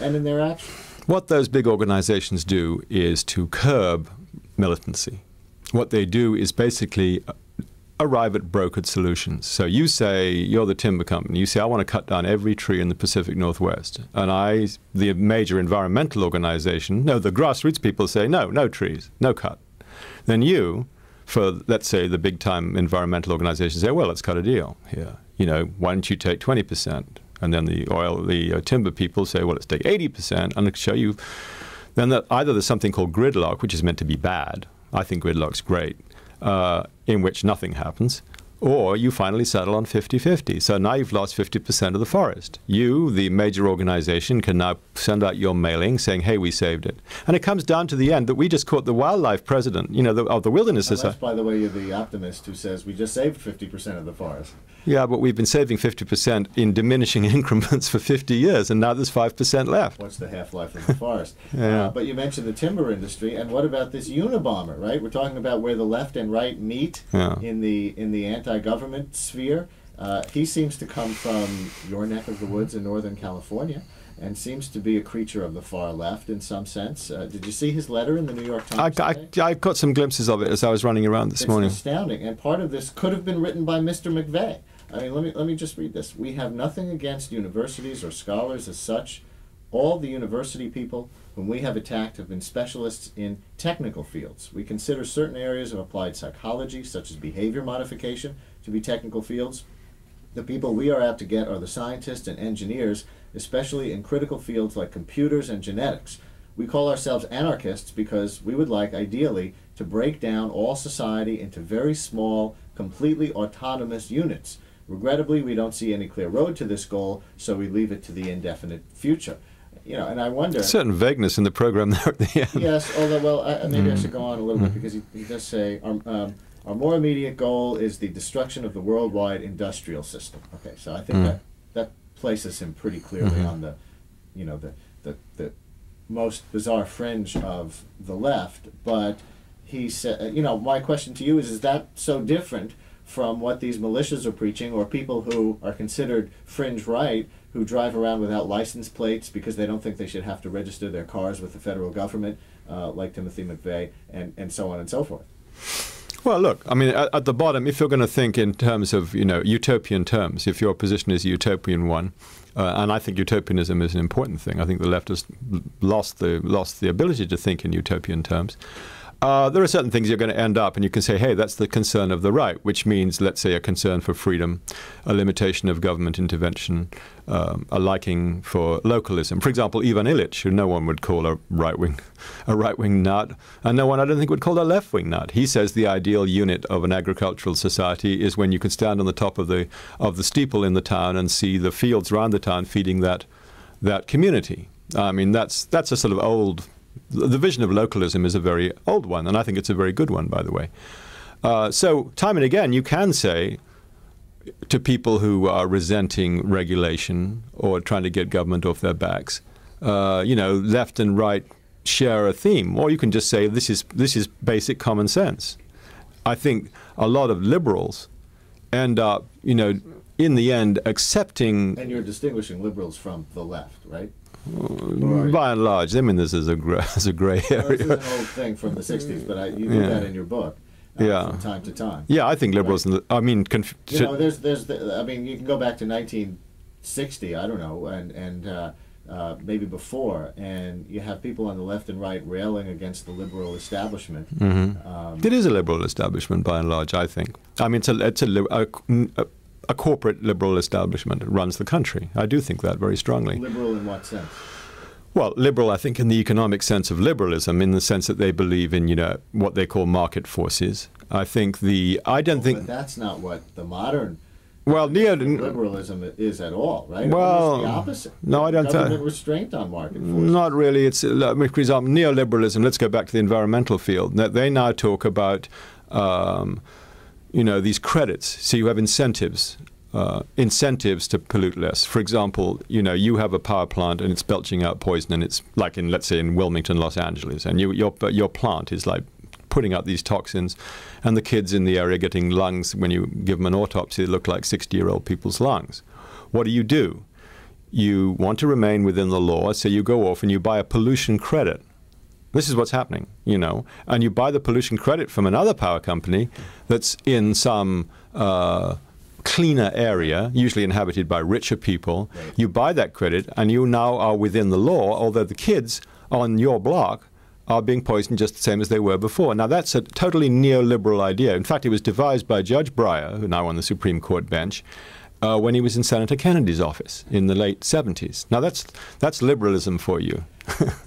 and in their action. What those big organizations do is to curb militancy. What they do is basically arrive at brokered solutions. So you say, you're the timber company, you say, I want to cut down every tree in the Pacific Northwest. And I, the major environmental organization, no, the grassroots people say, no, no trees, no cut. Then you, for, let's say, the big-time environmental organizations say, well, let's cut a deal here. You know, why don't you take 20%? And then the timber people say, well, let's take 80%, and I'll show you. Then that either there's something called gridlock, which is meant to be bad. I think gridlock's great. In which nothing happens, or you finally settle on 50-50. So now you've lost 50% of the forest. You, the major organization, can now send out your mailing saying, hey, we saved it. And it comes down to the end that we just caught the wildlife president, you know, of the Wilderness Society. That's, by the way, you're the optimist who says we just saved 50% of the forest. Yeah, but we've been saving 50% in diminishing increments for 50 years, and now there's 5% left. What's the half-life of the forest? Yeah. But you mentioned the timber industry, and what about this Unabomber, right? We're talking about where the left and right meet in the anti-government sphere. He seems to come from your neck of the woods in Northern California, and seems to be a creature of the far left in some sense. Did you see his letter in the New York Times today? I got some glimpses of it as I was running around this morning. It's astounding, and part of this could have been written by Mr. McVeigh. I mean, let me just read this. We have nothing against universities or scholars as such. All the university people whom we have attacked have been specialists in technical fields. We consider certain areas of applied psychology, such as behavior modification, to be technical fields. The people we are out to get are the scientists and engineers, especially in critical fields like computers and genetics. We call ourselves anarchists because we would like, ideally, to break down all society into very small, completely autonomous units. Regrettably, we don't see any clear road to this goal, so we leave it to the indefinite future. You know, and I wonder... A certain vagueness in the program there at the end. Yes, although, well, maybe I should go on a little bit, because he does say, our more immediate goal is the destruction of the worldwide industrial system. Okay, so I think that places him pretty clearly on the, you know, the most bizarre fringe of the left. But he said, you know, my question to you is that so different from what these militias are preaching, or people who are considered fringe right, who drive around without license plates because they don't think they should have to register their cars with the federal government, like Timothy McVeigh, and so on and so forth? Well, look, I mean, at the bottom, if you're going to think in terms of, you know, utopian terms, if your position is a utopian one, and I think utopianism is an important thing. I think the left has lost the ability to think in utopian terms. There are certain things you're going to end up, and you can say, hey, that's the concern of the right, which means, let's say, a concern for freedom, a limitation of government intervention, a liking for localism. For example, Ivan Illich, who no one would call a right-wing nut, and no one, I don't think, would call a left-wing nut. He says the ideal unit of an agricultural society is when you can stand on the top of the steeple in the town and see the fields around the town feeding that community. I mean, that's a sort of old... The vision of localism is a very old one, and I think it's a very good one, by the way. So time and again, you can say to people who are resenting regulation or trying to get government off their backs, you know, left and right share a theme, or you can just say this is basic common sense. I think a lot of liberals end up, you know, in the end accepting... And you're distinguishing liberals from the left, right? By and large, I mean, this is a gray area. Well, this is an old thing from the 60s, but you do that in your book from time to time. Yeah, I think liberals, right? I mean... you know, I mean, you can go back to 1960, I don't know, and maybe before, and you have people on the left and right railing against the liberal establishment. It is a liberal establishment, by and large, I think. I mean, it's a corporate liberal establishment that runs the country. I do think that very strongly. Liberal in what sense? Well, liberal, I think, in the economic sense of liberalism, in the sense that they believe in, you know, what they call market forces. I think But that's not what the modern liberalism is at all, right? Well, it's the opposite. No, I don't think. Government restraint on market forces. Not really. It's, for example, neoliberalism. Let's go back to the environmental field. They now talk about you know, these credits. So you have incentives to pollute less. For example, you know, you have a power plant and it's belching out poison, and it's like in, let's say, in Wilmington, Los Angeles, and your plant is like putting out these toxins, and the kids in the area getting lungs, when you give them an autopsy, they look like 60-year-old people's lungs. What do? you want to remain within the law, so you go off and you buy a pollution credit. This is what's happening, you know. And you buy the pollution credit from another power company that's in some cleaner area, usually inhabited by richer people. Right. You buy that credit, and you now are within the law, although the kids on your block are being poisoned just the same as they were before. Now, that's a totally neoliberal idea. In fact, it was devised by Judge Breyer, who now on the Supreme Court bench, when he was in Senator Kennedy's office in the late 70s. Now, that's liberalism for you.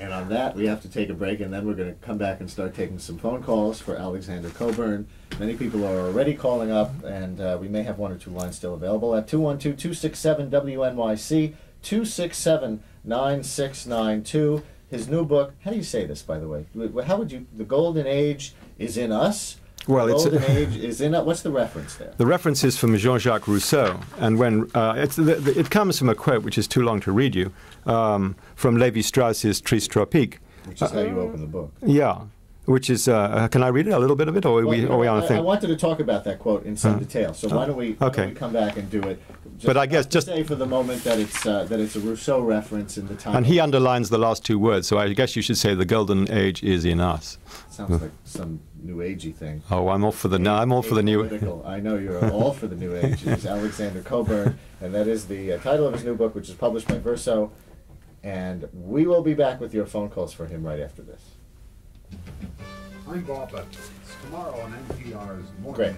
And on that, we have to take a break, and then we're going to come back and start taking some phone calls for Alexander Cockburn. Many people are already calling up, and we may have one or two lines still available at 212-267-WNYC, 267-9692. His new book, how do you say this, by the way? How would you, The Golden Age is in Us? Well, the Golden Age is in us. What's the reference there? The reference is from Jean-Jacques Rousseau, and when it comes from a quote which is too long to read you, from Lévi-Strauss's Tristes Tropiques. Which is how you open the book. Yeah, which is, can I read it, a little bit of it, or are we on a thing? I wanted to talk about that quote in some detail, so why don't we come back and do it? But I guess just say for the moment that it's a Rousseau reference in the time. And he underlines the last two words, so I guess you should say the golden age is in us. Sounds like some new agey thing. Oh, I'm all for the I'm all for the new. I know you're all for the new age. It's Alexander Cockburn, and that is the title of his new book, which is published by Verso. And we will be back with your phone calls for him right after this. I'm Bob, but tomorrow on NPR's Morning. Great.